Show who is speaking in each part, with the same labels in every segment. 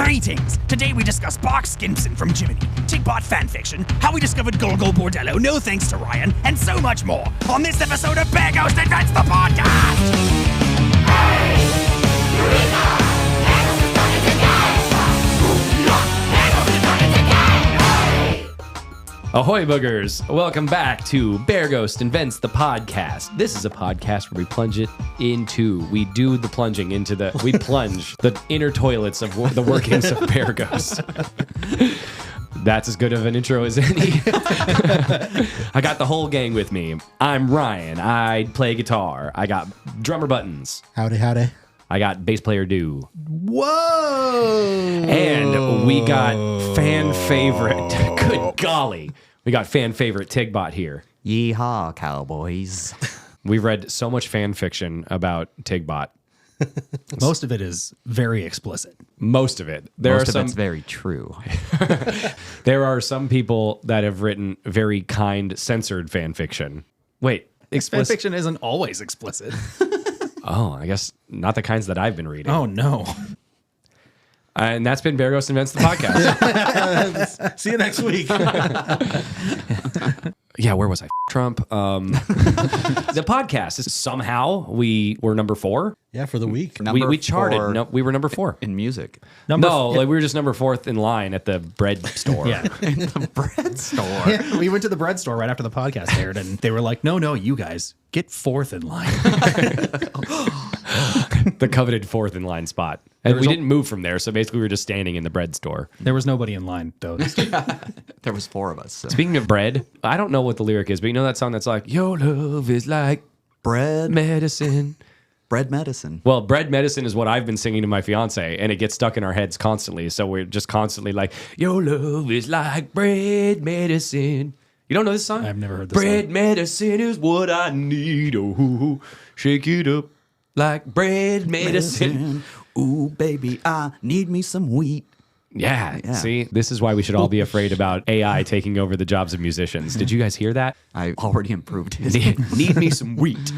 Speaker 1: Greetings! Today we discuss Barkinson from Jiminy, T.I.G.B.O.T fanfiction, how we discovered Gogol Bordello, no thanks to Ryan, and so much more on this episode of B.G.I.T.P. Invents the Podcast!
Speaker 2: Ahoy, boogers! Welcome back to B.G.I.T.P. Invents the Podcast. This is a podcast where we plunge it into, we do the plunging into the, we plunge the inner toilets of the workings of B.G.I.T.P. That's as good of an intro as any. I got the whole gang with me. I'm Ryan. I play guitar. I got drummer Buttons.
Speaker 3: Howdy, howdy.
Speaker 2: I got bass player Do.
Speaker 3: Whoa!
Speaker 2: And we got fan favorite. Good golly. We got fan favorite T.I.G.B.O.T here.
Speaker 4: Yeehaw, cowboys.
Speaker 2: We've read so much fan fiction about T.I.G.B.O.T.
Speaker 5: Most of it is very explicit.
Speaker 2: Most of it.
Speaker 4: Most of it's very true.
Speaker 2: There are some people that have written very kind, censored fan fiction. Wait,
Speaker 5: Fan fiction isn't always explicit.
Speaker 2: Oh, I guess not the kinds that I've been reading.
Speaker 5: Oh, no.
Speaker 2: And that's been B.G.I.T.P. Invents the Podcast.
Speaker 3: See you next week.
Speaker 2: Yeah, where was I? Trump. The podcast is somehow we were number 4.
Speaker 3: Yeah, for the week.
Speaker 2: We charted. No, we were number 4
Speaker 4: in music.
Speaker 2: Like we were just number 4th in line at the bread store.
Speaker 5: Yeah.
Speaker 4: In the bread store.
Speaker 5: Yeah, we went to the bread store right after the podcast aired, and they were like, no, you guys, get 4th in line.
Speaker 2: The coveted 4th in line spot. And we didn't move from there, so basically we were just standing in the bread store.
Speaker 5: There was nobody in line, though.
Speaker 4: There was 4 of us. So.
Speaker 2: Speaking of bread, I don't know what the lyric is, but you know that song that's like, your love is like
Speaker 4: Bread
Speaker 2: medicine.
Speaker 4: Bread medicine.
Speaker 2: Well, bread medicine is what I've been singing to my fiance, and it gets stuck in our heads constantly. So we're just constantly like, your love is like bread medicine. You don't know this song?
Speaker 5: I've never heard this
Speaker 2: Bread
Speaker 5: song.
Speaker 2: medicine is what I need. Oh, shake it up like bread medicine.
Speaker 4: Ooh, baby, I need me some wheat.
Speaker 2: Yeah, see, this is why we should all be afraid about AI taking over the jobs of musicians. Did you guys hear that?
Speaker 4: I already improved it.
Speaker 2: Need me some wheat.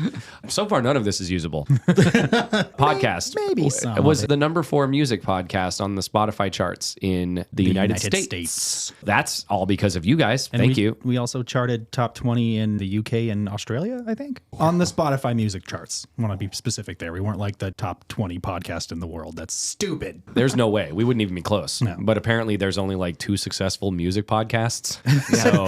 Speaker 2: So far, none of this is usable. Podcast.
Speaker 5: Maybe some
Speaker 2: It was
Speaker 5: of it.
Speaker 2: the number 4 music podcast on the Spotify charts in the United States. That's all because of you guys. Thank you.
Speaker 5: We also charted top 20 in the UK and Australia, I think, on the Spotify music charts. I want to be specific there. We weren't like the top 20 podcast in the world. That's stupid.
Speaker 2: There's no way. We wouldn't even be close.
Speaker 5: No.
Speaker 2: But apparently there's only like 2 successful music podcasts.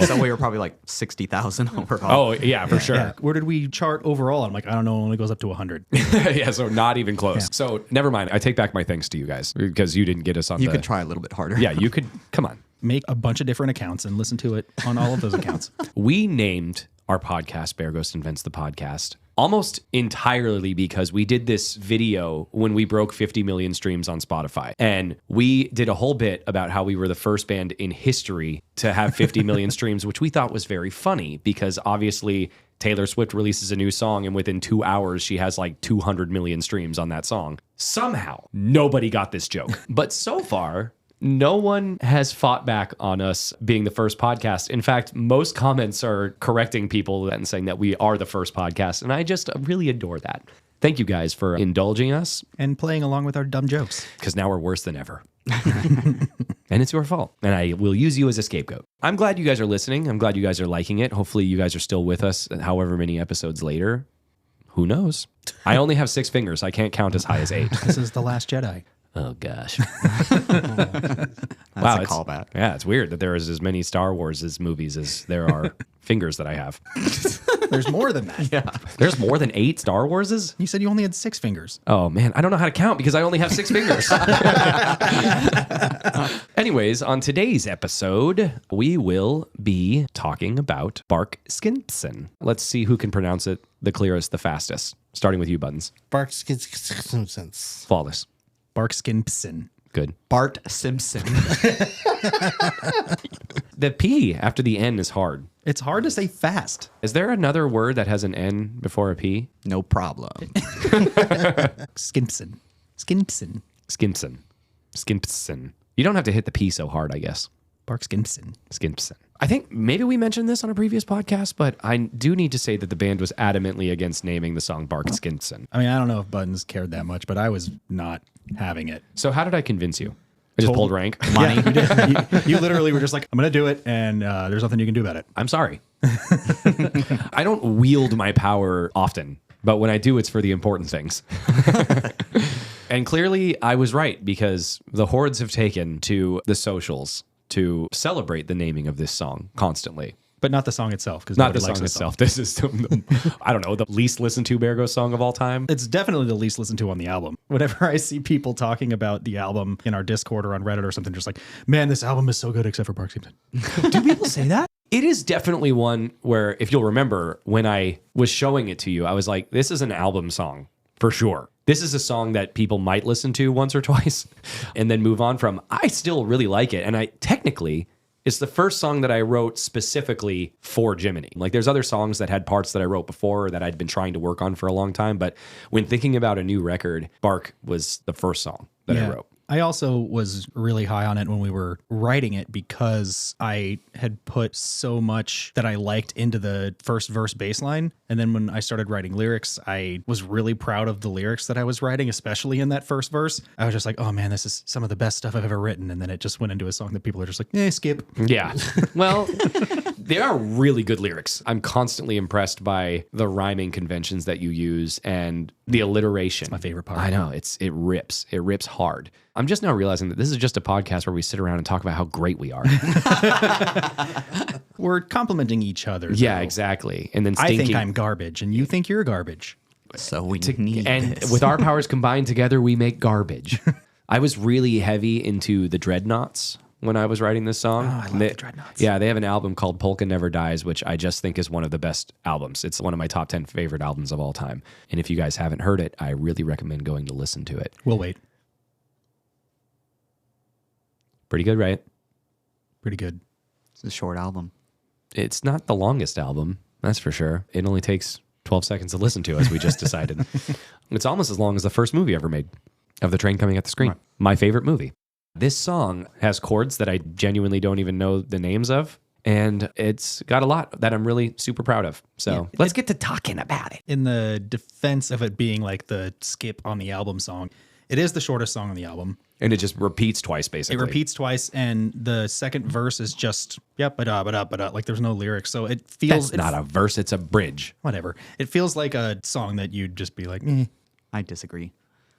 Speaker 4: So we were probably like 60,000 overall.
Speaker 2: Oh, yeah, for sure.
Speaker 5: Yeah. Where did we chart overall? I'm like, I don't know. It only goes up to 100.
Speaker 2: Yeah, so not even close.
Speaker 5: Yeah.
Speaker 2: So never mind. I take back my thanks to you guys because you didn't get us on
Speaker 4: You
Speaker 2: the...
Speaker 4: could try a little bit harder.
Speaker 2: Yeah, you could. Come on.
Speaker 5: Make a bunch of different accounts and listen to it on all of those accounts.
Speaker 2: We named our podcast B.G.I.T.P. Invents the Podcast almost entirely because we did this video when we broke 50 million streams on Spotify. And we did a whole bit about how we were the first band in history to have 50 million streams, which we thought was very funny because obviously Taylor Swift releases a new song and within 2 hours she has like 200 million streams on that song. Somehow, nobody got this joke. But so far, no one has fought back on us being the first podcast. In fact, most comments are correcting people and saying that we are the first podcast. And I just really adore that. Thank you guys for indulging us
Speaker 5: And playing along with our dumb jokes.
Speaker 2: because now we're worse than ever. And it's your fault. And I will use you as a scapegoat. I'm glad you guys are listening. I'm glad you guys are liking it. Hopefully you guys are still with us however many episodes later. Who knows? I only have 6 fingers. I can't count as high as 8.
Speaker 5: This is The Last Jedi.
Speaker 2: Oh, gosh.
Speaker 4: That's a callback.
Speaker 2: Yeah, it's weird that there is as many Star Wars as movies as there are fingers that I have.
Speaker 5: There's more than that.
Speaker 4: Yeah.
Speaker 2: There's more than 8 Star Warses?
Speaker 5: You said you only had 6 fingers.
Speaker 2: Oh, man. I don't know how to count because I only have 6 fingers. Anyways, on today's episode, we will be talking about Barkinson. Let's see who can pronounce it the clearest, the fastest. Starting with you, Buttons.
Speaker 3: Barkinson.
Speaker 2: Flawless.
Speaker 5: Barkinson.
Speaker 2: Good.
Speaker 4: Bart Simpson.
Speaker 2: The P after the N is hard.
Speaker 5: It's hard to say fast.
Speaker 2: Is there another word that has an N before a P?
Speaker 4: No problem.
Speaker 5: Skinpson. Skinpson.
Speaker 2: Skinpson. Skinpson. You don't have to hit the P so hard, I guess.
Speaker 5: Barkinson.
Speaker 2: Skinpson. I think maybe we mentioned this on a previous podcast, but I do need to say that the band was adamantly against naming the song Barkinson.
Speaker 5: I mean, I don't know if Buttons cared that much, but I was not having it.
Speaker 2: So how did I convince you? I just pulled rank.
Speaker 5: Money. Yeah, you did. You literally were just like, I'm going to do it, and there's nothing you can do about it.
Speaker 2: I'm sorry. I don't wield my power often, but when I do, it's for the important things. And clearly, I was right, because the hordes have taken to the socials to celebrate the naming of this song constantly.
Speaker 5: But not the song itself, because
Speaker 2: Not the song itself. This is, I don't know, the least listened to Bear Ghost song of all time.
Speaker 5: It's definitely the least listened to on the album. Whenever I see people talking about the album in our Discord or on Reddit or something, just like, man, this album is so good except for Barkinson.
Speaker 2: Do people say that? It is definitely one where, if you'll remember, when I was showing it to you, I was like, this is an album song for sure. This is a song that people might listen to once or twice and then move on from. I still really like it. And it's the first song that I wrote specifically for Jiminy. Like, there's other songs that had parts that I wrote before that I'd been trying to work on for a long time. But when thinking about a new record, Bark was the first song that I wrote.
Speaker 5: I also was really high on it when we were writing it because I had put so much that I liked into the first verse bass line. And then when I started writing lyrics, I was really proud of the lyrics that I was writing, especially in that first verse. I was just like, oh man, this is some of the best stuff I've ever written. And then it just went into a song that people are just like, skip.
Speaker 2: Yeah. Well, they are really good lyrics. I'm constantly impressed by the rhyming conventions that you use and the alliteration.
Speaker 5: It's my favorite part.
Speaker 2: I know. It rips. It rips hard. I'm just now realizing that this is just a podcast where we sit around and talk about how great we are.
Speaker 5: We're complimenting each other.
Speaker 2: Yeah,
Speaker 5: though.
Speaker 2: exactly. And then
Speaker 5: I think I'm garbage, and you think you're garbage.
Speaker 4: So we need
Speaker 2: and
Speaker 4: this.
Speaker 2: with our powers combined together, we make garbage. I was really heavy into the Dreadnoughts when I was writing this song.
Speaker 5: Oh, I love the Dreadnoughts.
Speaker 2: Yeah, they have an album called Polka Never Dies, which I just think is one of the best albums. It's one of my top 10 favorite albums of all time. And if you guys haven't heard it, I really recommend going to listen to it.
Speaker 5: We'll wait.
Speaker 2: Pretty good, right?
Speaker 5: Pretty good.
Speaker 4: It's a short album.
Speaker 2: It's not the longest album, that's for sure. It only takes 12 seconds to listen to, as we just decided. It's almost as long as the first movie ever made, of the train coming at the screen. Right. My favorite movie. This song has chords that I genuinely don't even know the names of, and it's got a lot that I'm really super proud of. So let's get to talking about it.
Speaker 5: In the defense of it being like the skip on the album song, it is the shortest song on the album.
Speaker 2: And it just repeats twice, basically.
Speaker 5: It repeats twice, and the second verse is just, like there's no lyrics. So it feels...
Speaker 2: That's not a verse, it's a bridge.
Speaker 5: Whatever. It feels like a song that you'd just be like,
Speaker 4: I disagree.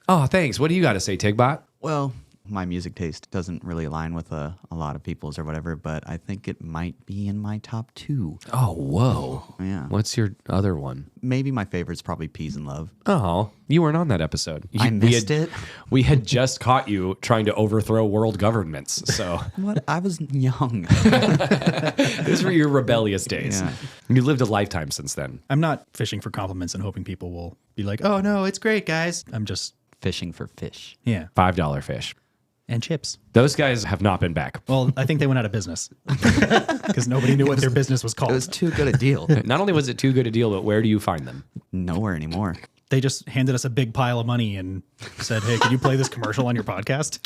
Speaker 2: Oh, thanks. What do you got to say, T.I.G.B.O.T?
Speaker 4: Well, my music taste doesn't really align with a lot of people's or whatever, but I think it might be in my top 2.
Speaker 2: Oh, whoa.
Speaker 4: Yeah.
Speaker 2: What's your other one?
Speaker 4: Maybe my favorite's probably Peas and Love.
Speaker 2: Oh, you weren't on that episode.
Speaker 4: I missed it.
Speaker 2: We had just caught you trying to overthrow world governments, so...
Speaker 4: What? I was young.
Speaker 2: Those were your rebellious days.
Speaker 4: Yeah.
Speaker 2: You lived a lifetime since then.
Speaker 5: I'm not fishing for compliments and hoping people will be like, oh no, it's great, guys. I'm just...
Speaker 4: Fishing for fish.
Speaker 5: Yeah.
Speaker 2: $5 fish.
Speaker 5: And chips.
Speaker 2: Those guys have not been back.
Speaker 5: Well, I think they went out of business because nobody knew what their business was called.
Speaker 4: It was too good a deal.
Speaker 2: Not only was it too good a deal, but where do you find them?
Speaker 4: Nowhere anymore.
Speaker 5: They just handed us a big pile of money and said, hey, can you play this commercial on your podcast?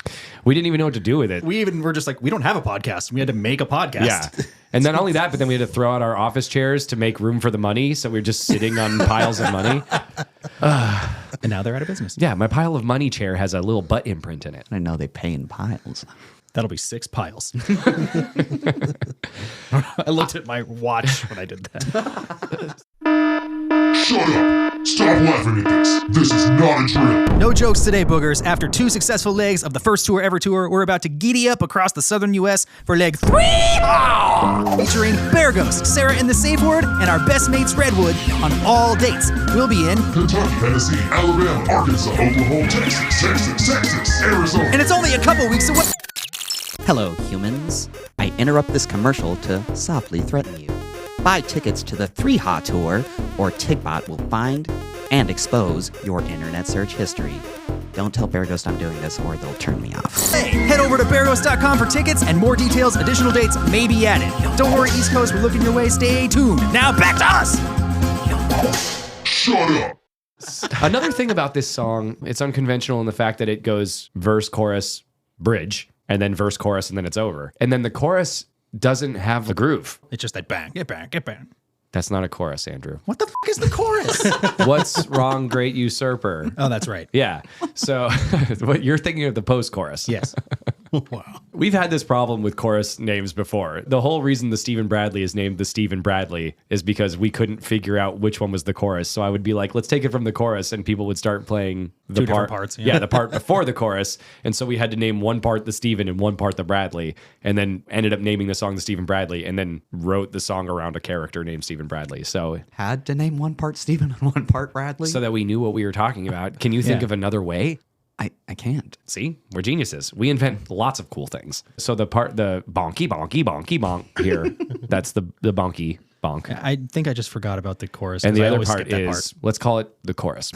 Speaker 2: We didn't even know what to do with it.
Speaker 5: We even were just like, we don't have a podcast. We had to make a podcast.
Speaker 2: Yeah. And not only that, but then we had to throw out our office chairs to make room for the money. So we were just sitting on piles of money.
Speaker 5: And now they're out of business.
Speaker 2: Yeah, my pile of money chair has a little butt imprint in it.
Speaker 4: I know they pay in piles.
Speaker 5: That'll be 6 piles. I looked at my watch when I did that.
Speaker 6: Shut up! Stop laughing at this! This is not a drill!
Speaker 1: No jokes today, boogers. After 2 successful legs of the first tour ever tour, we're about to giddy up across the southern U.S. for leg 3! Featuring Bear Ghost, Sarah in the Safe Word, and our best mates Redwood on all dates. We'll be in
Speaker 6: Kentucky, Tennessee, Alabama, Arkansas, Oklahoma, Texas, Arizona.
Speaker 1: and it's only a couple weeks away.
Speaker 7: Hello, humans. I interrupt this commercial to softly threaten you. Buy tickets to the 3HA tour, or T.I.G.B.O.T will find and expose your internet search history. Don't tell Bear Ghost I'm doing this, or they'll turn me off.
Speaker 1: Hey, head over to bearghost.com for tickets and more details. Additional dates may be added. Don't worry, East Coast, we're looking your way. Stay tuned. Now back to us.
Speaker 6: Shut up!
Speaker 2: Another thing about this song, it's unconventional in the fact that it goes verse, chorus, bridge, and then verse, chorus, and then it's over. And then the chorus doesn't have a groove.
Speaker 5: It's just that bang, get bang, get bang.
Speaker 2: That's not a chorus, Andrew.
Speaker 5: What the fuck is the chorus?
Speaker 2: What's wrong, great usurper?
Speaker 5: Oh, that's right.
Speaker 2: Yeah. So what you're thinking of the post chorus.
Speaker 5: Yes.
Speaker 3: Wow.
Speaker 2: We've had this problem with chorus names before. The whole reason the Stephen Bradley is named the Stephen Bradley is because we couldn't figure out which one was the chorus. So I would be like, let's take it from the chorus, and people would start playing the
Speaker 5: Two different parts, yeah.
Speaker 2: Yeah, the part before the chorus. And so we had to name one part the Stephen and one part the Bradley, and then ended up naming the song the Stephen Bradley, and then wrote the song around a character named Stephen Bradley. So
Speaker 4: Had to name one part Stephen and one part Bradley.
Speaker 2: so that we knew what we were talking about. Can you think
Speaker 5: Yeah.
Speaker 2: of another way?
Speaker 4: I can't.
Speaker 2: See, we're geniuses. We invent lots of cool things. So the bonky, bonky, bonky, bonk here, that's the bonky bonk.
Speaker 5: I think I just forgot about the chorus.
Speaker 2: And
Speaker 5: 'cause
Speaker 2: the
Speaker 5: I
Speaker 2: other
Speaker 5: always
Speaker 2: part
Speaker 5: skip that
Speaker 2: is, let's call it the chorus.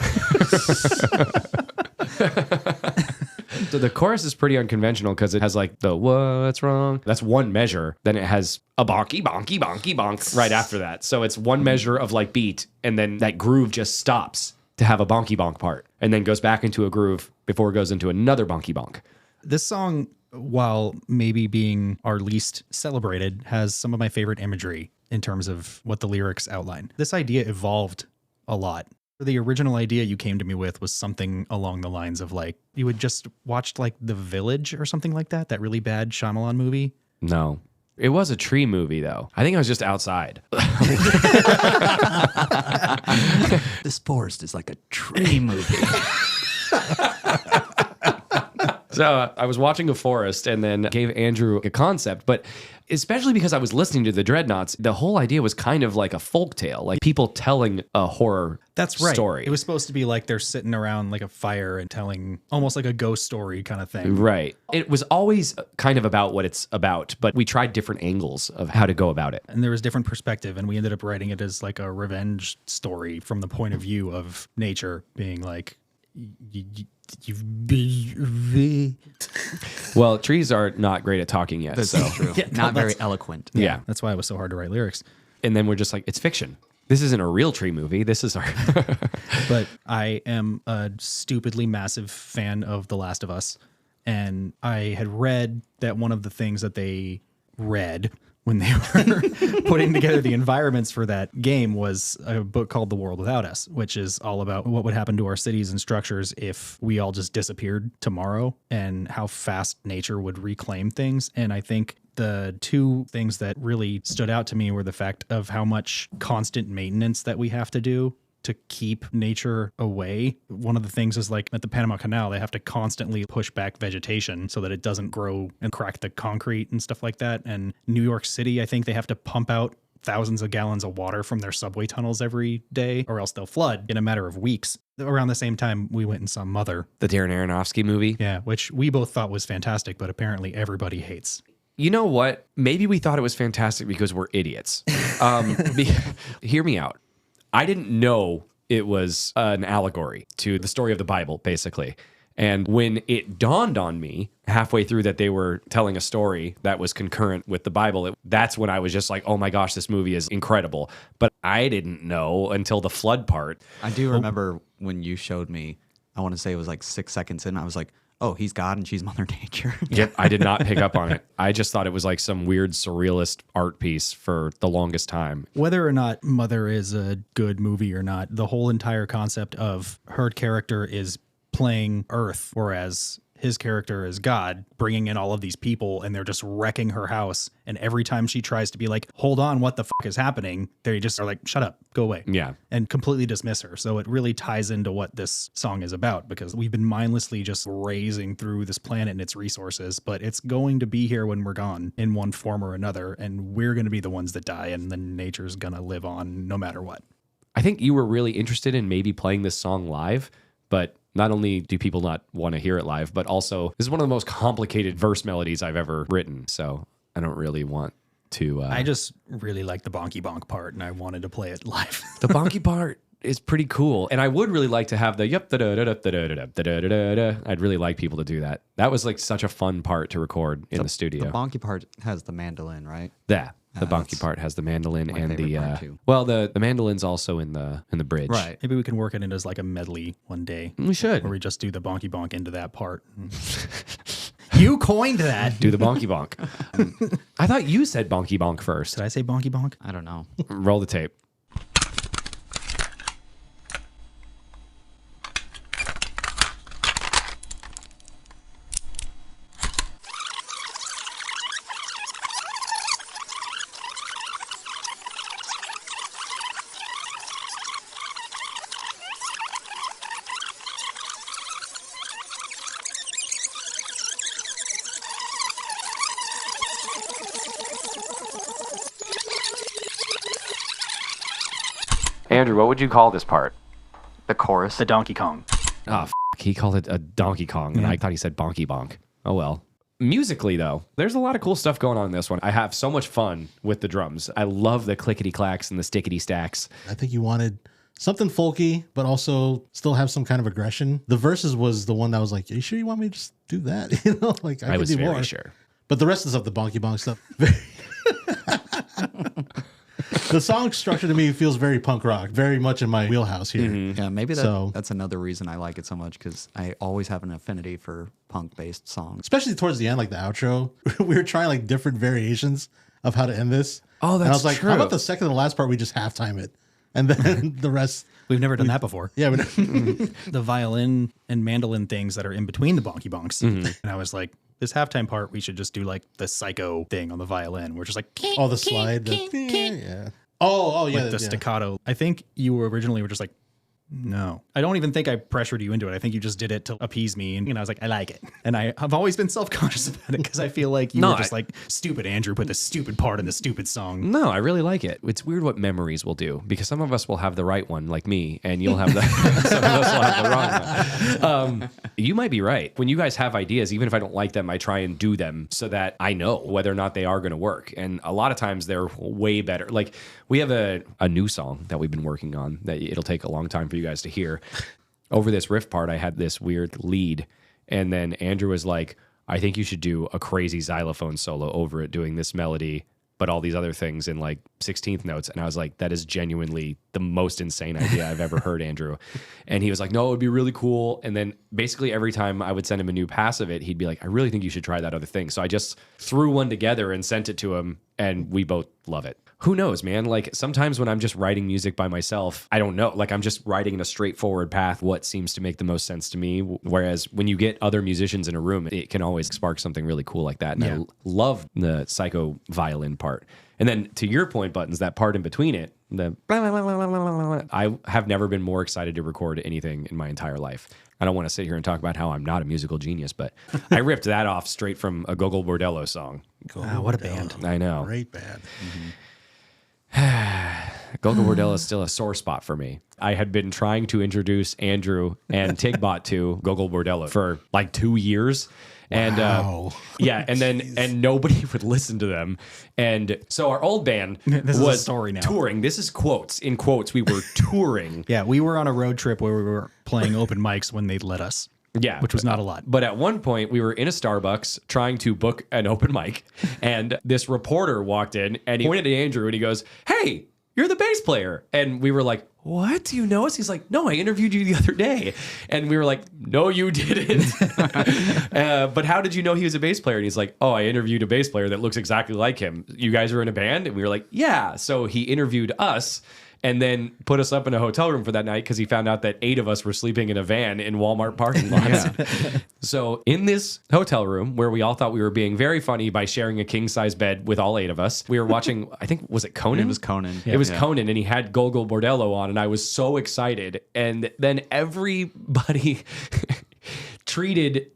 Speaker 2: So the chorus is pretty unconventional because it has like the what's wrong? That's one measure. Then it has a bonky, bonky, bonky, bonk right after that. So it's one measure of like beat, and then that groove just stops to have a bonky bonk part, and then goes back into a groove before it goes into another bonky bonk.
Speaker 5: This song, while maybe being our least celebrated, has some of my favorite imagery in terms of what the lyrics outline. This idea evolved a lot. The original idea you came to me with was something along the lines of like, you had just watched like The Village or something like that really bad Shyamalan movie.
Speaker 2: No. It was a tree movie, though. I think I was just outside.
Speaker 4: This forest is like a tree movie.
Speaker 2: So I was watching a forest and then gave Andrew a concept, but especially because I was listening to the Dreadnoughts, the whole idea was kind of like a folk tale, like people telling a horror
Speaker 5: That's right.
Speaker 2: story.
Speaker 5: It was supposed to be like they're sitting around like a fire and telling almost like a ghost story kind of thing.
Speaker 2: Right. It was always kind of about what it's about, but we tried different angles of how to go about it.
Speaker 5: And there was different perspective, and we ended up writing it as like a revenge story from the point of view of nature being like,
Speaker 2: Well, trees are not great at talking yet.
Speaker 4: That's
Speaker 2: So
Speaker 4: true. Not very eloquent.
Speaker 2: yeah.
Speaker 5: That's why it was so hard to write lyrics.
Speaker 2: And then we're just like, it's fiction. This isn't a real tree movie. This is our.
Speaker 5: But I am a stupidly massive fan of The Last of Us. And I had read that one of the things that they read when they were putting together the environments for that game was a book called The World Without Us, which is all about what would happen to our cities and structures if we all just disappeared tomorrow and how fast nature would reclaim things. And I think the two things that really stood out to me were the fact of how much constant maintenance that we have to do to keep nature away. One of the things is like at the Panama Canal, they have to constantly push back vegetation so that it doesn't grow and crack the concrete and stuff like that. And New York City, I think they have to pump out thousands of gallons of water from their subway tunnels every day, or else they'll flood in a matter of weeks. Around the same time, we went and saw Mother.
Speaker 2: The Darren Aronofsky movie.
Speaker 5: Yeah, which we both thought was fantastic, but apparently everybody hates.
Speaker 2: You know what? Maybe we thought it was fantastic because we're idiots. Hear me out. I didn't know it was an allegory to the story of the Bible, basically. And when it dawned on me halfway through that they were telling a story that was concurrent with the Bible, that's when I was just like, oh my gosh, this movie is incredible. But I didn't know until the flood part.
Speaker 4: I do remember when you showed me, I want to say it was like 6 seconds in, I was like, oh, he's God and she's Mother Nature.
Speaker 2: Yep, I did not pick up on it. I just thought it was like some weird surrealist art piece for the longest time.
Speaker 5: Whether or not Mother is a good movie or not, the whole entire concept of her character is playing Earth, whereas his character is God, bringing in all of these people, and they're just wrecking her house. And every time she tries to be like, hold on, what the fuck is happening? They just are like, shut up, go away.
Speaker 2: Yeah.
Speaker 5: And completely dismiss her. So it really ties into what this song is about, because we've been mindlessly just razing through this planet and its resources, but it's going to be here when we're gone in one form or another. And we're going to be the ones that die, and then nature's going to live on no matter what.
Speaker 2: I think you were really interested in maybe playing this song live, but not only do people not want to hear it live, but also this is one of the most complicated verse melodies I've ever written. So I don't really want to.
Speaker 5: I just really like the bonky bonk part, and I wanted to play it live.
Speaker 2: The bonky part is pretty cool. And I would really like to have the yep, da da da da da da da da da da. I'd really like people to do that. That was like such a fun part to record in the studio.
Speaker 4: The bonky part has the mandolin, right?
Speaker 2: Yeah. The bonky
Speaker 4: that's
Speaker 2: part has the mandolin
Speaker 4: my
Speaker 2: and
Speaker 4: favorite
Speaker 2: the
Speaker 4: part, too.
Speaker 2: well, the mandolin's also in the bridge.
Speaker 4: Right.
Speaker 5: Maybe we can work it into as like a medley one day,
Speaker 2: We should
Speaker 5: where we just do the bonky bonk into that part. You coined that.
Speaker 2: do the bonky bonk. I thought you said bonky bonk first.
Speaker 5: Did I say bonky bonk?
Speaker 4: I don't know.
Speaker 2: Roll the tape. Andrew, what would you call this part?
Speaker 4: The chorus.
Speaker 5: The Donkey Kong.
Speaker 2: Oh, he called it a Donkey Kong, and I thought he said Bonky Bonk. Oh, well. Musically, though, there's a lot of cool stuff going on in this one. I have so much fun with the drums. I love the clickety-clacks and the stickety-stacks.
Speaker 3: I think you wanted something folky, but also still have some kind of aggression. The verses was the one that was like, are you sure you want me to just do that? You know, like I could
Speaker 2: was
Speaker 3: do
Speaker 2: very
Speaker 3: more.
Speaker 2: sure.
Speaker 3: But the rest of the bonky bonk stuff. The song structure to me feels very punk rock, very much in my wheelhouse here.
Speaker 4: Yeah, maybe
Speaker 3: So-
Speaker 4: that's another reason I like it so much, because I always have an affinity for punk-based songs.
Speaker 3: Especially towards the end, like the outro, we were trying like different variations of how to end this.
Speaker 2: Oh,
Speaker 3: and I
Speaker 2: that's
Speaker 3: was like,
Speaker 2: true.
Speaker 3: how about the second to last part? We just halftime it, and then the rest.
Speaker 5: We've never done that before.
Speaker 3: Yeah,
Speaker 5: The violin and mandolin things that are in between the bonky bonks. And I was like, this halftime part, we should just do like the psycho thing on the violin. We're just like,
Speaker 3: oh, the slide. Yeah. Oh, yeah.
Speaker 5: the staccato. I think you originally were just like, no. I don't even think I pressured you into it. I think you just did it to appease me. And I was like, I like it. And I've always been self-conscious about it because I feel like you were just like, stupid Andrew put the stupid part in the stupid song.
Speaker 2: No, I really like it. It's weird what memories will do, because some of us will have the right one, like me, and you'll have the some of us will have the wrong one. You might be right. When you guys have ideas, even if I don't like them, I try and do them so that I know whether or not they are going to work. And a lot of times they're way better. Like we have a new song that we've been working on that it'll take a long time for you guys to hear. Over this riff part, I had this weird lead, and then Andrew was like, I think you should do a crazy xylophone solo over it, doing this melody, but all these other things in like 16th notes. And I was like, that is genuinely the most insane idea I've ever heard, Andrew. And he was like, no, it would be really cool. And then basically every time I would send him a new pass of it, he'd be like, I really think you should try that other thing. So I just threw one together and sent it to him, and we both love it. Who knows, man? Like sometimes when I'm just writing music by myself, I don't know. Like I'm just writing in a straightforward path, what seems to make the most sense to me. Whereas when you get other musicians in a room, it can always spark something really cool like that. And I love the psycho violin part. And then to your point, Buttons, that part in between it, the blah, blah, blah, blah, blah, blah, I have never been more excited to record anything in my entire life. I don't want to sit here and talk about how I'm not a musical genius, but I ripped that off straight from a Gogol Bordello song.
Speaker 5: What a band.
Speaker 2: I know.
Speaker 3: Great band.
Speaker 2: Gogol Bordello is still a sore spot for me. I had been trying to introduce Andrew and T.I.G.B.O.T to Gogol Bordello for like 2 years. And
Speaker 3: Wow.
Speaker 2: and nobody would listen to them. And so our old band
Speaker 5: This is
Speaker 2: was
Speaker 5: a story now.
Speaker 2: touring. This is quotes. In quotes, we were touring.
Speaker 5: Yeah, we were on a road trip where we were playing open mics when they'd let us.
Speaker 2: Yeah.
Speaker 5: Which was not a lot.
Speaker 2: But at one point, we were in a Starbucks trying to book an open mic, and this reporter walked in, and he pointed to Andrew, and he goes, "Hey, you're the bass player." And we were like, "What? Do you know us?" He's like, "No, I interviewed you the other day." And we were like, "No, you didn't." But how did you know he was a bass player? And he's like, "Oh, I interviewed a bass player that looks exactly like him. You guys are in a band?" And we were like, "Yeah." So he interviewed us and then put us up in a hotel room for that night because he found out that 8 of us were sleeping in a van in Walmart parking lots. So in this hotel room where we all thought we were being very funny by sharing a king-size bed with all 8 of us, we were watching, I think, was it Conan?
Speaker 4: It was Conan.
Speaker 2: It was Conan, and he had Gogol Bordello on, and I was so excited. And then everybody treated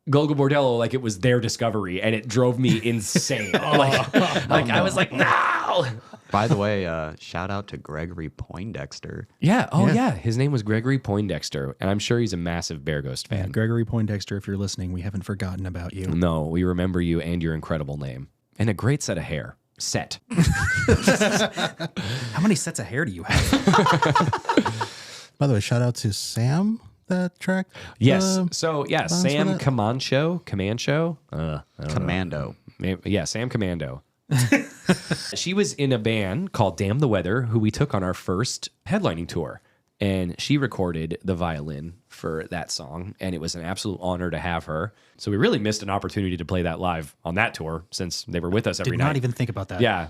Speaker 2: Gogol Bordello like it was their discovery, and it drove me insane. I was like, no!
Speaker 4: By the way, shout out to Gregory Poindexter.
Speaker 2: Yeah. Oh, yeah. His name was Gregory Poindexter, and I'm sure he's a massive Bear Ghost fan.
Speaker 5: Gregory Poindexter, if you're listening, we haven't forgotten about you.
Speaker 2: No, we remember you and your incredible name. And a great set of hair. Set.
Speaker 5: How many sets of hair do you have?
Speaker 3: By the way, shout out to Sam, that track.
Speaker 2: Yes. So, yeah,
Speaker 3: lines for
Speaker 2: Sam
Speaker 3: that?
Speaker 2: Comancho.
Speaker 4: Commando.
Speaker 2: Yeah, Sam Commando. She was in a band called Damn the Weather, who we took on our first headlining tour. And she recorded the violin for that song, and it was an absolute honor to have her. So we really missed an opportunity to play that live on that tour since they were with us every
Speaker 5: Did
Speaker 2: night.
Speaker 5: not even think about that.
Speaker 2: Yeah.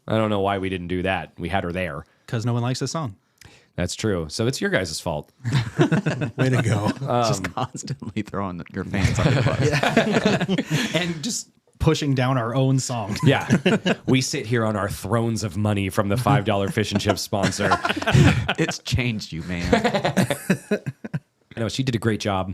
Speaker 2: I don't know why we didn't do that. We had her there.
Speaker 5: Because no one likes this song.
Speaker 2: That's true. So it's your guys' fault.
Speaker 3: Way to go.
Speaker 4: Just constantly throwing your fans on the bus.
Speaker 5: And just pushing down our own song.
Speaker 2: Yeah. We sit here on our thrones of money from the $5 fish and chips sponsor.
Speaker 4: It's changed you, man.
Speaker 2: No, she did a great job.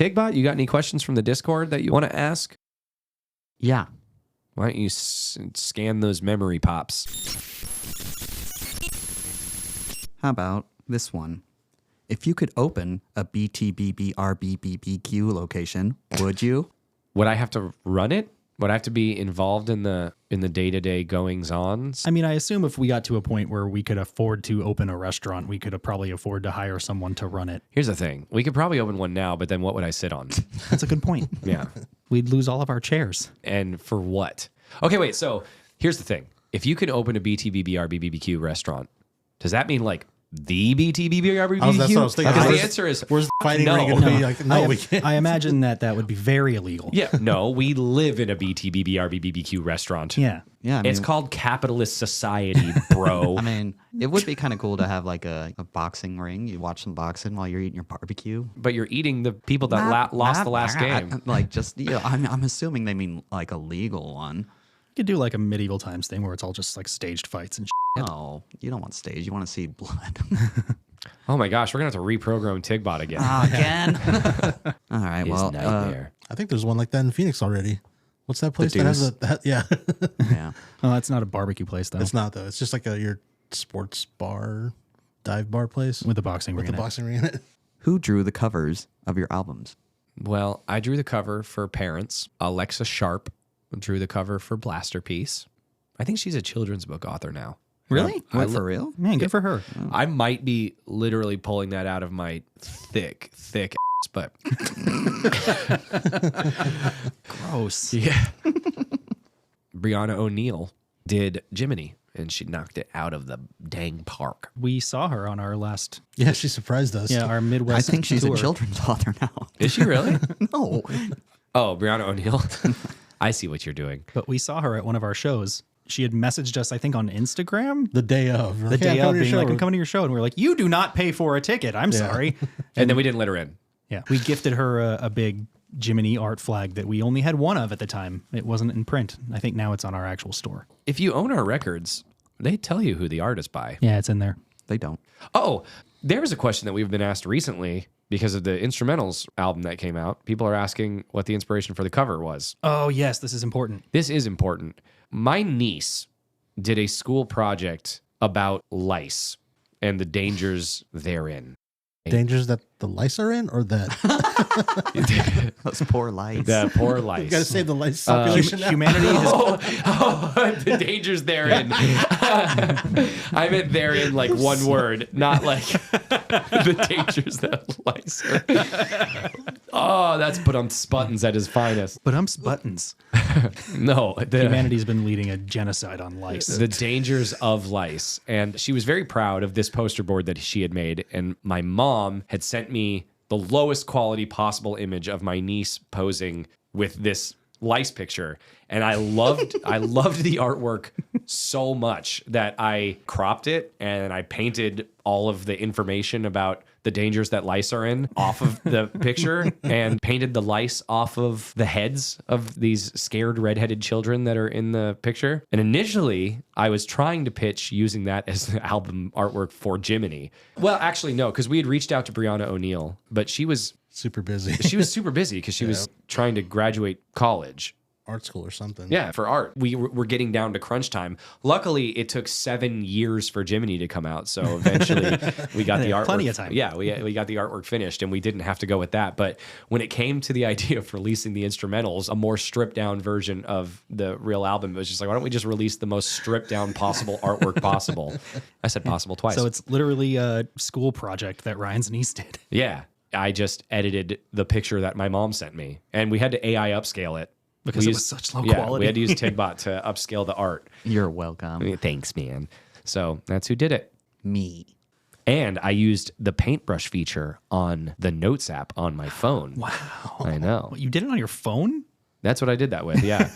Speaker 2: T.I.G.B.O.T, you got any questions from the Discord that you want to ask?
Speaker 4: Yeah.
Speaker 2: Why don't you scan those memory pops?
Speaker 4: How about this one? If you could open a BTBBRBBBQ location, would you?
Speaker 2: Would I have to run it? Would I have to be involved in the day-to-day goings-ons?
Speaker 5: I mean, I assume if we got to a point where we could afford to open a restaurant, we could probably afford to hire someone to run it.
Speaker 2: Here's the thing. We could probably open one now, but then what would I sit on?
Speaker 5: That's a good point.
Speaker 2: Yeah.
Speaker 5: We'd lose all of our chairs.
Speaker 2: And for what? Okay, wait. So here's the thing. If you can open a BTBBRBBQ restaurant, does that mean like the BTBBRBBQ?
Speaker 3: That's what I was thinking.
Speaker 2: Because the
Speaker 3: Where's-
Speaker 2: answer is
Speaker 3: Where's the fighting
Speaker 2: no.
Speaker 3: ring going to be? Like, no, we can't.
Speaker 5: I imagine that would be very illegal.
Speaker 2: Yeah, no, we live in a BTBBRBBQ restaurant.
Speaker 5: Yeah.
Speaker 4: Yeah, I mean,
Speaker 2: It's called capitalist society, bro.
Speaker 4: I mean, it would be kind of cool to have like a boxing ring. You watch some boxing while you're eating your barbecue.
Speaker 2: But you're eating the people that lost the last game.
Speaker 4: Like, just, I'm assuming they mean like a legal one.
Speaker 5: You could do like a medieval times thing where it's all just like staged fights and shit.
Speaker 4: No, you don't want stage. You want to see blood.
Speaker 2: Oh my gosh, we're going to have to reprogram T.I.G.B.O.T again.
Speaker 4: Again? All right,
Speaker 2: His
Speaker 4: well,
Speaker 2: nightmare.
Speaker 3: I think there's one like that in Phoenix already. What's that place that has a yeah?
Speaker 4: yeah.
Speaker 5: Oh, that's not a barbecue place though.
Speaker 3: It's not though. It's just like your sports bar, dive bar place
Speaker 5: With the boxing ring
Speaker 3: with the
Speaker 5: in it.
Speaker 3: boxing ring in it.
Speaker 4: Who drew the covers of your albums?
Speaker 2: Well, I drew the cover for Parents. Alexa Sharp drew the cover for Blasterpiece. I think she's a children's book author now.
Speaker 5: Really?
Speaker 4: What, for real?
Speaker 5: Man, good for her.
Speaker 2: I might be literally pulling that out of my thick ass, but
Speaker 5: Gross.
Speaker 2: yeah. Brianna O'Neill did Jiminy, and she knocked it out of the dang park.
Speaker 5: We saw her on our last,
Speaker 3: Yeah, she surprised us.
Speaker 5: our Midwest
Speaker 4: I think she's
Speaker 5: tour.
Speaker 4: a children's author now.
Speaker 2: Is she really?
Speaker 4: No.
Speaker 2: Oh, Brianna O'Neill. I see what you're doing.
Speaker 5: But we saw her at one of our shows. She had messaged us, I think, on Instagram.
Speaker 3: The day of.
Speaker 5: The day of being like, I'm coming to your show. And we were like, you do not pay for a ticket. I'm sorry.
Speaker 2: And then we didn't let her in.
Speaker 5: Yeah. We gifted her a big Jiminy art flag that we only had one of at the time. It wasn't in print. I think now it's on our actual store.
Speaker 2: If you own our records, they tell you who the artist by.
Speaker 5: Yeah, it's in there.
Speaker 4: They don't.
Speaker 2: Oh, there was a question that we've been asked recently because of the instrumentals album that came out. People are asking what the inspiration for the cover was.
Speaker 5: Oh, yes, this is important.
Speaker 2: This is important. My niece did a school project about lice and the dangers therein.
Speaker 3: Dangers that the lice are in, or that
Speaker 4: Those poor lights.
Speaker 2: The poor lice.
Speaker 3: you got to save the lice population. now.
Speaker 5: Humanity is
Speaker 2: The dangers therein. I meant therein like one word, not like the dangers that lice are. Oh, that's buttons at his finest.
Speaker 5: but buttons.
Speaker 2: No,
Speaker 5: Humanity's been leading a genocide on lice.
Speaker 2: the dangers of lice. And she was very proud of this poster board that she had made. And my mom had sent me the lowest quality possible image of my niece posing with this lice picture. And I loved the artwork so much that I cropped it and I painted all of the information about the dangers that lice are in off of the picture and painted the lice off of the heads of these scared redheaded children that are in the picture. And initially, I was trying to pitch using that as the album artwork for Jiminy. Well, actually, no, because we had reached out to Brianna O'Neill, but she was
Speaker 3: Super busy.
Speaker 2: she was super busy because she was trying to graduate college.
Speaker 3: Art school or something.
Speaker 2: Yeah, for art. We were getting down to crunch time. Luckily, it took 7 years for Jiminy to come out. So eventually we got the artwork.
Speaker 5: Plenty of time.
Speaker 2: Yeah, we got the artwork finished and we didn't have to go with that. But when it came to the idea of releasing the instrumentals, a more stripped down version of the real album, it was just like, why don't we just release the most stripped down possible artwork possible? I said possible twice.
Speaker 5: So it's literally a school project that Ryan's niece did.
Speaker 2: Yeah. I just edited the picture that my mom sent me and we had to AI upscale it.
Speaker 5: Because
Speaker 2: We
Speaker 5: it was
Speaker 2: used-
Speaker 5: such low
Speaker 2: yeah,
Speaker 5: quality.
Speaker 2: we had to use T.I.G.B.O.T to upscale the art.
Speaker 4: You're welcome.
Speaker 2: I mean, thanks, man. So that's who did it.
Speaker 4: Me.
Speaker 2: And I used the paintbrush feature on the Notes app on my phone.
Speaker 5: Wow.
Speaker 2: I know.
Speaker 5: You did it on your phone?
Speaker 2: That's what I did that with, yeah.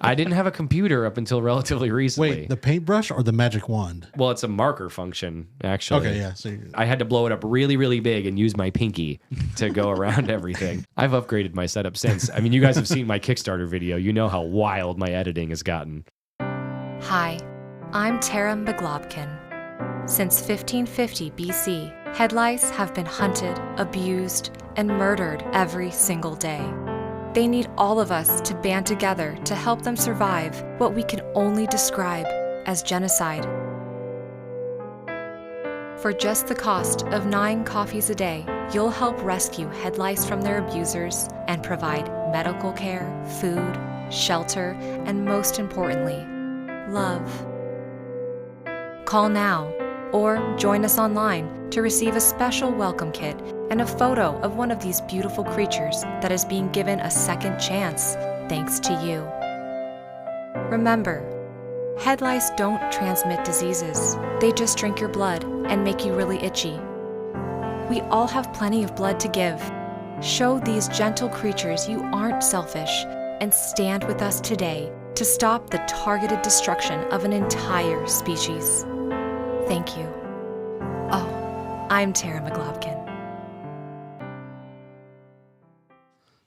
Speaker 2: I didn't have a computer up until relatively recently.
Speaker 3: Wait, the paintbrush or the magic wand?
Speaker 2: Well, it's a marker function, actually.
Speaker 3: Okay, yeah. So you're,
Speaker 2: I had to blow it up really, really big and use my pinky to go around everything. I've upgraded my setup since. I mean, you guys have seen my Kickstarter video. You know how wild my editing has gotten.
Speaker 8: Hi, I'm Tara Mcglobkin. Since 1550 BC, Head lice have been hunted, abused, and murdered every single day. They need all of us to band together to help them survive what we can only describe as genocide. For just the cost of 9 coffees a day, you'll help rescue head lice from their abusers and provide medical care, food, shelter, and most importantly, love. Call now or join us online to receive a special welcome kit and a photo of one of these beautiful creatures that is being given a second chance thanks to you. Remember, head lice don't transmit diseases. They just drink your blood and make you really itchy. We all have plenty of blood to give. Show these gentle creatures you aren't selfish and stand with us today to stop the targeted destruction of an entire species. Thank you. Oh, I'm Tara McGlobkin.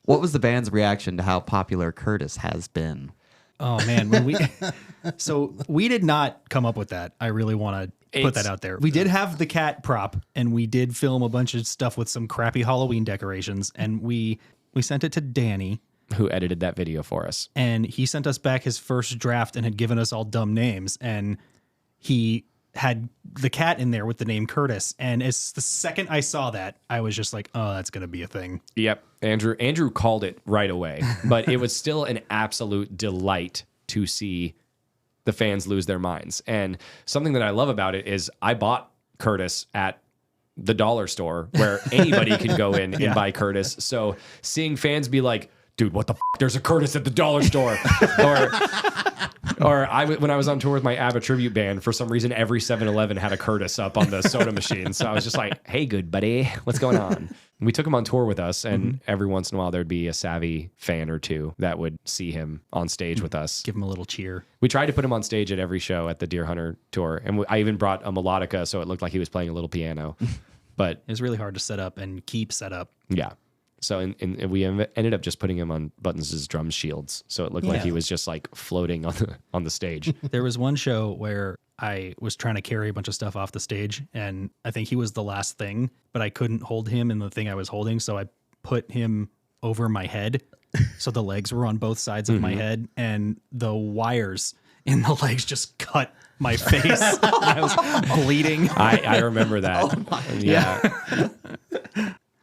Speaker 4: What was the band's reaction to how popular Curtis has been?
Speaker 5: Oh man, when we did not come up with that. I really want to put that out there. We did have the cat prop, and we did film a bunch of stuff with some crappy Halloween decorations, and we sent it to Danny,
Speaker 2: who edited that video for us.
Speaker 5: And he sent us back his first draft and had given us all dumb names, and he had the cat in there with the name Curtis. And as the second I saw that, I was just like, oh, that's going to be a thing.
Speaker 2: Yep. Andrew called it right away, but it was still an absolute delight to see the fans lose their minds. And something that I love about it is I bought Curtis at the dollar store where anybody can go in and buy Curtis. So seeing fans be like, dude, what the f***? There's a Curtis at the dollar store. Or when I was on tour with my ABBA tribute band, for some reason, every 7-Eleven had a Curtis up on the soda machine. So I was just like, hey, good buddy, what's going on? We took him on tour with us, and every once in a while there'd be a savvy fan or two that would see him on stage with us.
Speaker 5: Give him a little cheer.
Speaker 2: We tried to put him on stage at every show at the Deer Hunter tour. And I even brought a melodica so it looked like he was playing a little piano. But
Speaker 5: it was really hard to set up and keep set up.
Speaker 2: Yeah. So and we ended up just putting him on Buttons' drum shields, so it looked like he was just like floating on the stage.
Speaker 5: There was one show where I was trying to carry a bunch of stuff off the stage, and I think he was the last thing, but I couldn't hold him in the thing I was holding, so I put him over my head, so the legs were on both sides of my head, and the wires in the legs just cut my face. I was bleeding.
Speaker 2: I remember that.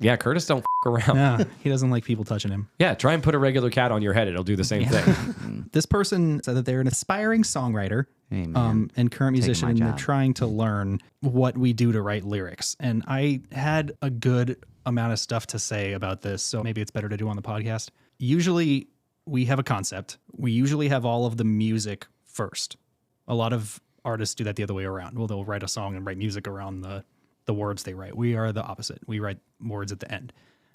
Speaker 2: Yeah, Curtis don't f*** around.
Speaker 5: Yeah, he doesn't like people touching him.
Speaker 2: Yeah, try and put a regular cat on your head. It'll do the same thing.
Speaker 5: This person said that they're an aspiring songwriter and current musician, and they're trying to learn what we do to write lyrics. And I had a good amount of stuff to say about this, so maybe it's better to do on the podcast. Usually, we have a concept. We usually have all of the music first. A lot of artists do that the other way around. Well, they'll write a song and write music around the words they write. We are the opposite. We write words at the end.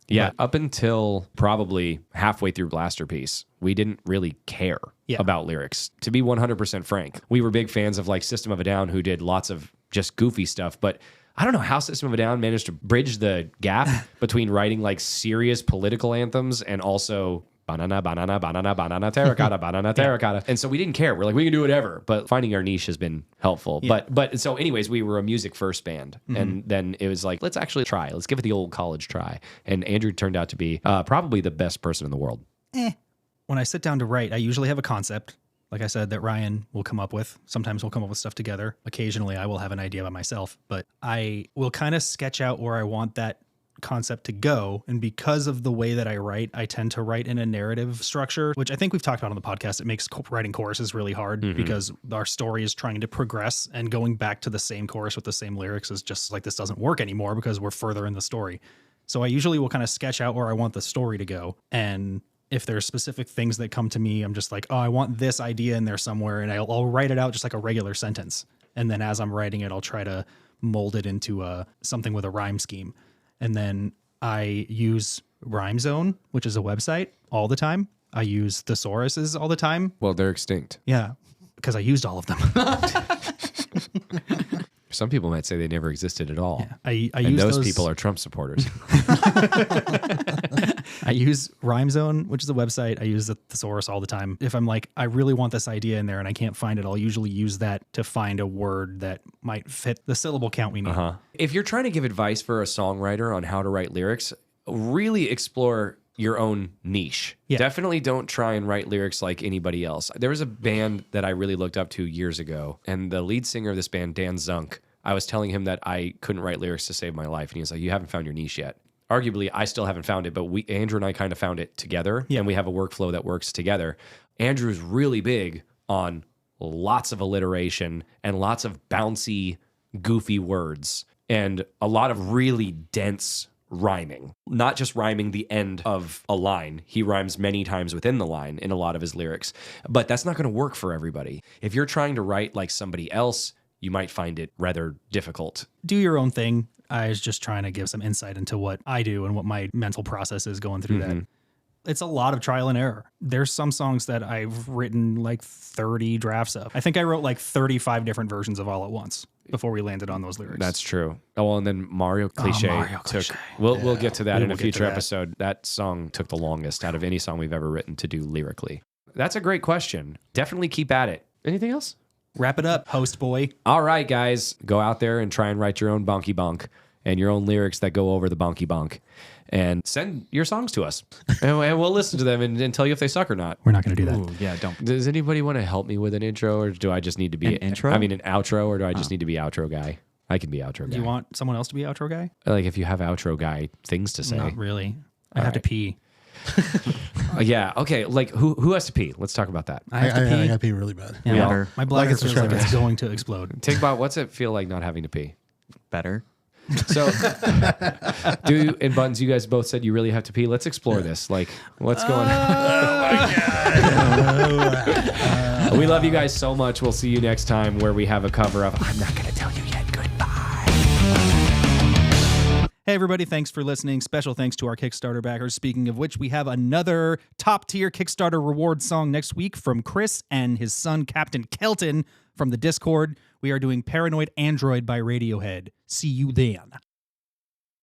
Speaker 2: Yeah, up until probably halfway through Blasterpiece, we didn't really care about lyrics. To be 100% frank, we were big fans of like System of a Down, who did lots of just goofy stuff, but I don't know how System of a Down managed to bridge the gap between writing like serious political anthems and also banana, banana, banana, banana, terracotta, banana, terracotta. And so we didn't care. We're like, we can do whatever. But finding our niche has been helpful.
Speaker 5: Yeah.
Speaker 2: But so anyways, we were a music first band. And then it was like, let's actually try. Let's give it the old college try. And Andrew turned out to be probably the best person in the world.
Speaker 5: When I sit down to write, I usually have a concept, like I said, that Ryan will come up with. Sometimes we'll come up with stuff together. Occasionally I will have an idea by myself. But I will kind of sketch out where I want that concept to go, and because of the way that I write, I tend to write in a narrative structure, which I think we've talked about on the podcast. It makes writing choruses really hard because our story is trying to progress, and going back to the same chorus with the same lyrics is just like, this doesn't work anymore because we're further in the story. So I usually will kind of sketch out where I want the story to go, and if there's specific things that come to me, I'm just like, oh, I want this idea in there somewhere, and I'll write it out just like a regular sentence, and then as I'm writing it, I'll try to mold it into something with a rhyme scheme. And then I use Rhyme Zone, which is a website, all the time. I use thesauruses all the time.
Speaker 2: Well, they're extinct.
Speaker 5: Yeah, because I used all of them.
Speaker 2: Some people might say they never existed at all.
Speaker 5: Yeah, I
Speaker 2: and
Speaker 5: use
Speaker 2: those people are Trump supporters.
Speaker 5: I use Rhyme Zone, which is a website. I use the thesaurus all the time. If I'm like, I really want this idea in there and I can't find it, I'll usually use that to find a word that might fit the syllable count we need.
Speaker 2: If you're trying to give advice for a songwriter on how to write lyrics, really explore your own niche.
Speaker 5: Yeah.
Speaker 2: Definitely don't try and write lyrics like anybody else. There was a band that I really looked up to years ago, and the lead singer of this band, Dan Zunk, I was telling him that I couldn't write lyrics to save my life, and he was like, you haven't found your niche yet. Arguably, I still haven't found it, but Andrew and I kind of found it together, and we have a workflow that works together. Andrew's really big on lots of alliteration and lots of bouncy, goofy words, and a lot of really dense rhyming. Not just rhyming the end of a line. He rhymes many times within the line in a lot of his lyrics. But that's not going to work for everybody. If you're trying to write like somebody else, you might find it rather difficult.
Speaker 5: Do your own thing. I was just trying to give some insight into what I do and what my mental process is going through that. It's a lot of trial and error. There's some songs that I've written like 30 drafts of. I think I wrote like 35 different versions of All at Once before we landed on those lyrics.
Speaker 2: That's true. Oh, well, and then Mario Cliche took. We'll get to that in a future episode. That song took the longest out of any song we've ever written to do lyrically. That's a great question. Definitely keep at it. Anything else?
Speaker 5: Wrap it up, host boy.
Speaker 2: All right, guys, go out there and try and write your own bonky bonk and your own lyrics that go over the bonky bonk, and send your songs to us, and we'll listen to them and tell you if they suck or not.
Speaker 5: We're not going to do that.
Speaker 4: Ooh, yeah, don't.
Speaker 2: Does anybody want to help me with an intro, or do I just need to be
Speaker 4: An intro?
Speaker 2: I mean, an outro, or do I just need to be outro guy? I can be outro guy.
Speaker 5: Do you want someone else to be outro guy?
Speaker 2: Like if you have outro guy things to say.
Speaker 5: Not really. I have to pee.
Speaker 2: Yeah. Okay. Like who has to pee? Let's talk about that.
Speaker 5: I have to pee.
Speaker 3: I gotta pee really bad.
Speaker 5: Yeah,
Speaker 2: We
Speaker 5: well,
Speaker 2: all-
Speaker 5: my bladder
Speaker 3: and
Speaker 5: feels like
Speaker 3: subscribe.
Speaker 5: it's going to explode.
Speaker 2: T.I.G.B.O.T, what's it feel like not having to pee?
Speaker 4: Better.
Speaker 2: So, and Buttons, you guys both said you really have to pee. Let's explore this. Like, what's going on? We love you guys so much. We'll see you next time where we have a cover of I'm Not Gonna Tell You Yet. Goodbye.
Speaker 5: Hey, everybody. Thanks for listening. Special thanks to our Kickstarter backers. Speaking of which, we have another top tier Kickstarter reward song next week from Chris and his son, Captain Kelton, from the Discord. We are doing Paranoid Android by Radiohead. See you then.